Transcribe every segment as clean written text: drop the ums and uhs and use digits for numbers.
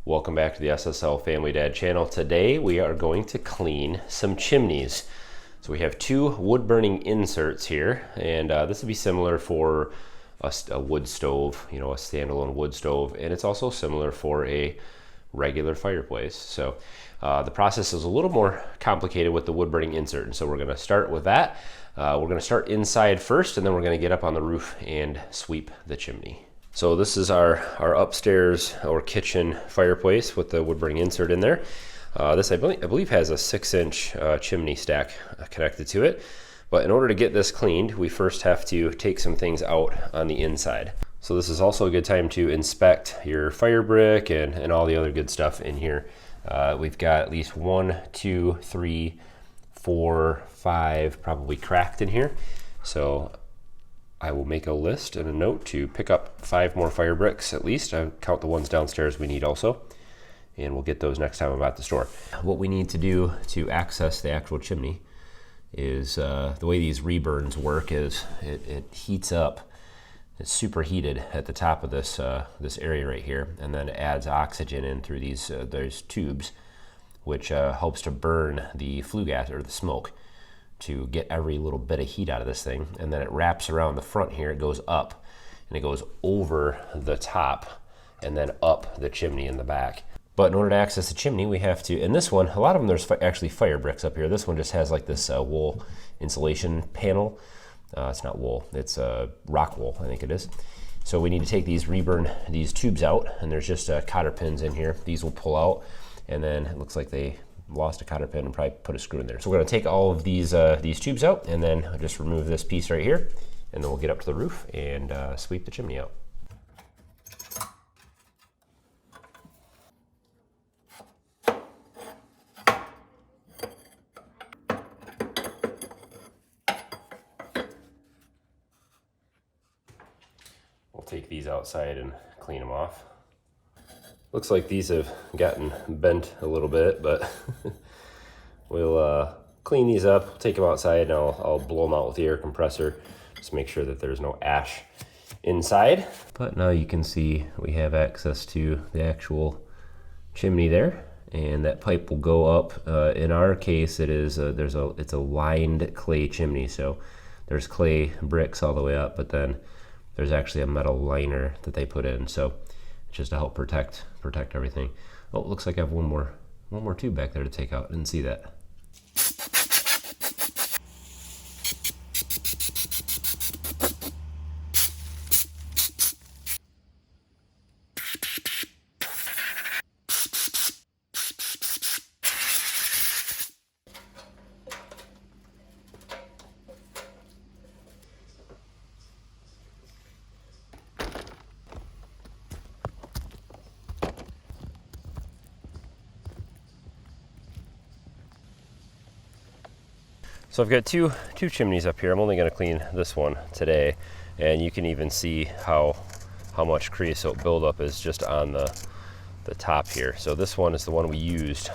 Welcome back to the SSL Family Dad channel. Today we are going to clean some chimneys. So we have two wood burning inserts here, and this would be similar for a wood stove, a standalone wood stove, and it's also similar for a regular fireplace. So the process is a little more complicated with the wood burning insert, and so we're going to start with that. We're going to start inside first, and then we're going to get up on the roof and sweep the chimney. So this is our upstairs or kitchen fireplace with the wood burning insert in there. This I believe has a 6-inch chimney stack connected to it. But in order to get this cleaned, we first have to take some things out on the inside. So this is also a good time to inspect your fire brick and all the other good stuff in here. We've got at least 1, 2, 3, 4, 5 probably cracked in here. So I will make a list and a note to pick up 5 more fire bricks at least. I count the ones downstairs we need also, and we'll get those next time I'm at the store. What we need to do to access the actual chimney is, the way these reburns work is it heats up. It's superheated at the top of this area right here, and then it adds oxygen in through these tubes, which helps to burn the flue gas or the smoke, to get every little bit of heat out of this thing. And then it wraps around the front here, it goes up, and it goes over the top and then up the chimney in the back. But in order to access the chimney, we have to, in this one, a lot of them there's actually fire bricks up here. This one just has like this wool insulation panel. It's not wool, it's rock wool, I think it is. So we need to take these tubes out, and there's just cotter pins in here. These will pull out, and then it looks like they lost a cotter pin and probably put a screw in there. So we're gonna take all of these tubes out, and then just remove this piece right here, and then we'll get up to the roof and sweep the chimney out. We'll take these outside and clean them off. Looks like these have gotten bent a little bit, but we'll clean these up, take them outside, and I'll blow them out with the air compressor, just make sure that there's no ash inside. But now you can see we have access to the actual chimney there, and that pipe will go up. In our case, it's a lined clay chimney, so there's clay bricks all the way up, but then there's actually a metal liner that they put in, so just to help protect everything. Oh, it looks like I have one more tube back there to take out. I didn't see that. So I've got two chimneys up here. I'm only going to clean this one today, and you can even see how much creosote buildup is just on the top here. So this one is the one we used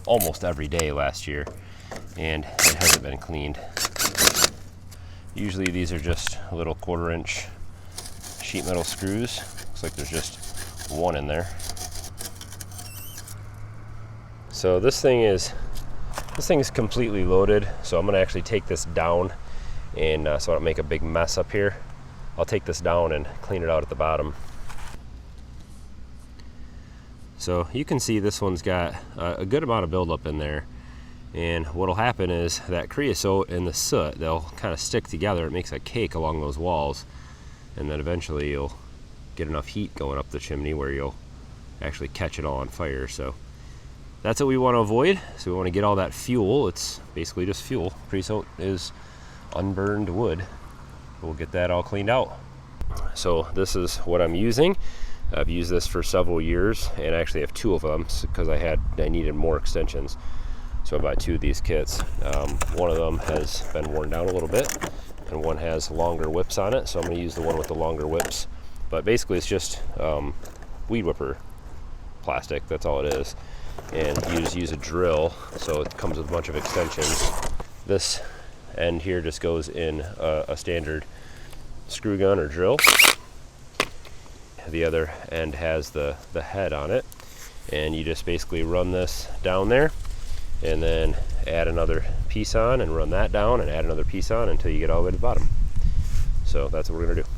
almost every day last year, and it hasn't been cleaned. Usually these are just little 1/4-inch sheet metal screws. Looks like there's just one in there. So this thing is completely loaded, so I'm going to actually take this down, and so I don't make a big mess up here. I'll take this down and clean it out at the bottom. So you can see this one's got a good amount of buildup in there, and what'll happen is that creosote and the soot, they'll kind of stick together. It makes a cake along those walls, and then eventually you'll get enough heat going up the chimney where you'll actually catch it all on fire. So that's what we want to avoid. So we want to get all that fuel. It's basically just fuel. Creosote is unburned wood. We'll get that all cleaned out. So this is what I'm using. I've used this for several years, and I actually have 2 of them because I needed more extensions. So I bought 2 of these kits. One of them has been worn down a little bit, and one has longer whips on it. So I'm going to use the one with the longer whips. But basically it's just weed whipper plastic. That's all it is. And you just use a drill, so it comes with a bunch of extensions. This end here just goes in a standard screw gun or drill. The other end has the head on it, And you just basically run this down there and then add another piece on and run that down and add another piece on until you get all the way to the bottom. So that's what we're gonna do.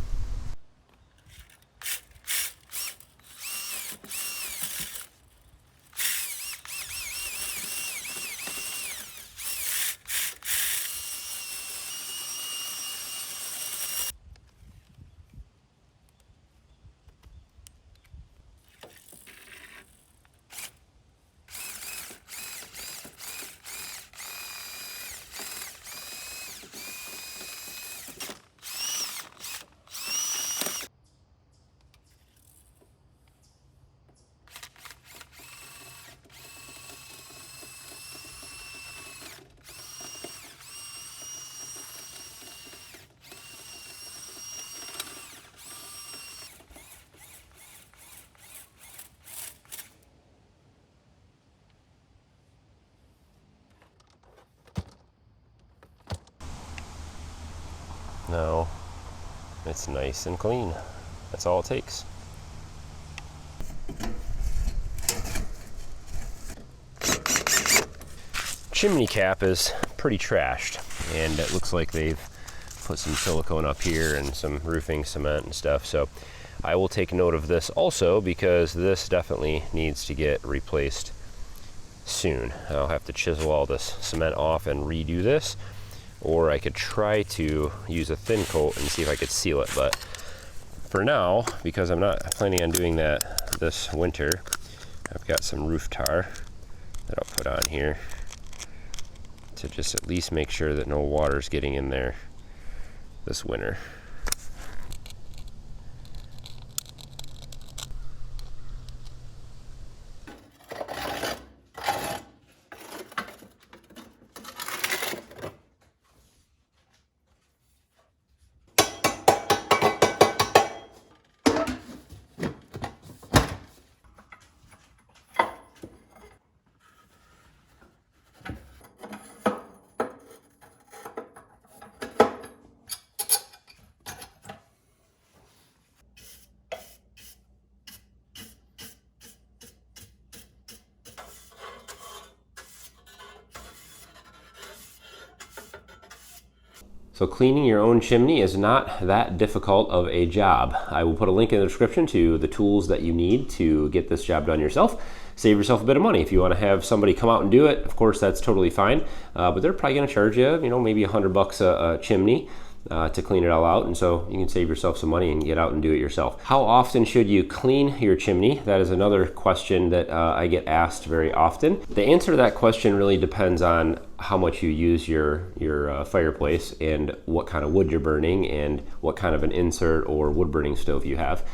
Now it's nice and clean. That's all it takes. Chimney cap is pretty trashed, and it looks like they've put some silicone up here and some roofing cement and stuff. So I will take note of this also, because this definitely needs to get replaced soon. I'll have to chisel all this cement off and redo this, or I could try to use a thin coat and see if I could seal it. But for now, because I'm not planning on doing that this winter, I've got some roof tar that I'll put on here to just at least make sure that no water's getting in there this winter. So cleaning your own chimney is not that difficult of a job. I will put a link in the description to the tools that you need to get this job done yourself. Save yourself a bit of money. If you want to have somebody come out and do it, of course, that's totally fine. But they're probably going to charge you, maybe $100 a chimney to clean it all out. And so you can save yourself some money and get out and do it yourself. How often should you clean your chimney? That is another question that I get asked very often. The answer to that question really depends on how much you use your fireplace and what kind of wood you're burning and what kind of an insert or wood burning stove you have.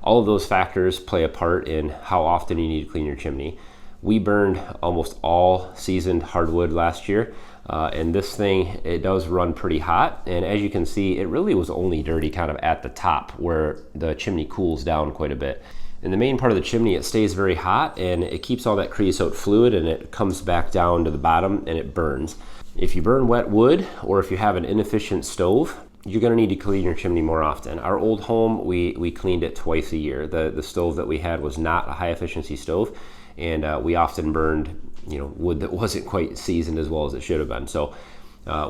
All of those factors play a part in how often you need to clean your chimney. We burned almost all seasoned hardwood last year, and this thing, it does run pretty hot, and as you can see, it really was only dirty kind of at the top where the chimney cools down quite a bit. In the main part of the chimney, it stays very hot and it keeps all that creosote fluid, and it comes back down to the bottom and it burns. If you burn wet wood, or if you have an inefficient stove, you're gonna need to clean your chimney more often. Our old home, we cleaned it twice a year. The stove that we had was not a high efficiency stove, and we often burned wood that wasn't quite seasoned as well as it should have been. So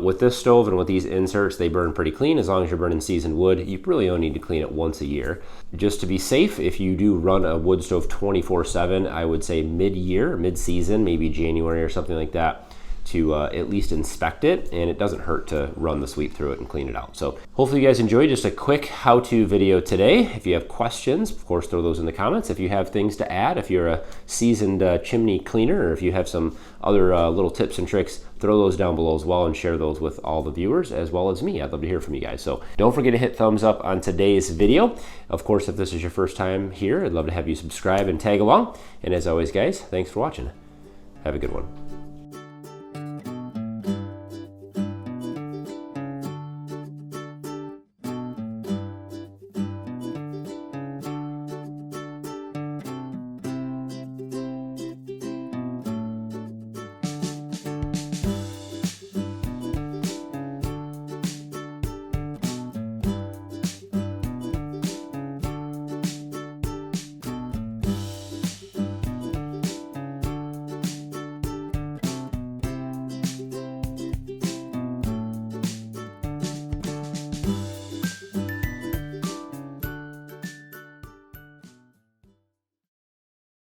with this stove and with these inserts, they burn pretty clean. As long as you're burning seasoned wood, you really only need to clean it once a year. Just to be safe, if you do run a wood stove 24/7, I would say mid-year, mid-season, maybe January or something like that, to at least inspect it, and it doesn't hurt to run the sweep through it and clean it out. So hopefully you guys enjoyed just a quick how-to video today. If you have questions, of course, throw those in the comments. If you have things to add, if you're a seasoned chimney cleaner, or if you have some other little tips and tricks, throw those down below as well and share those with all the viewers as well as me. I'd love to hear from you guys. So don't forget to hit thumbs up on today's video. Of course, if this is your first time here, I'd love to have you subscribe and tag along. And as always, guys, thanks for watching. Have a good one.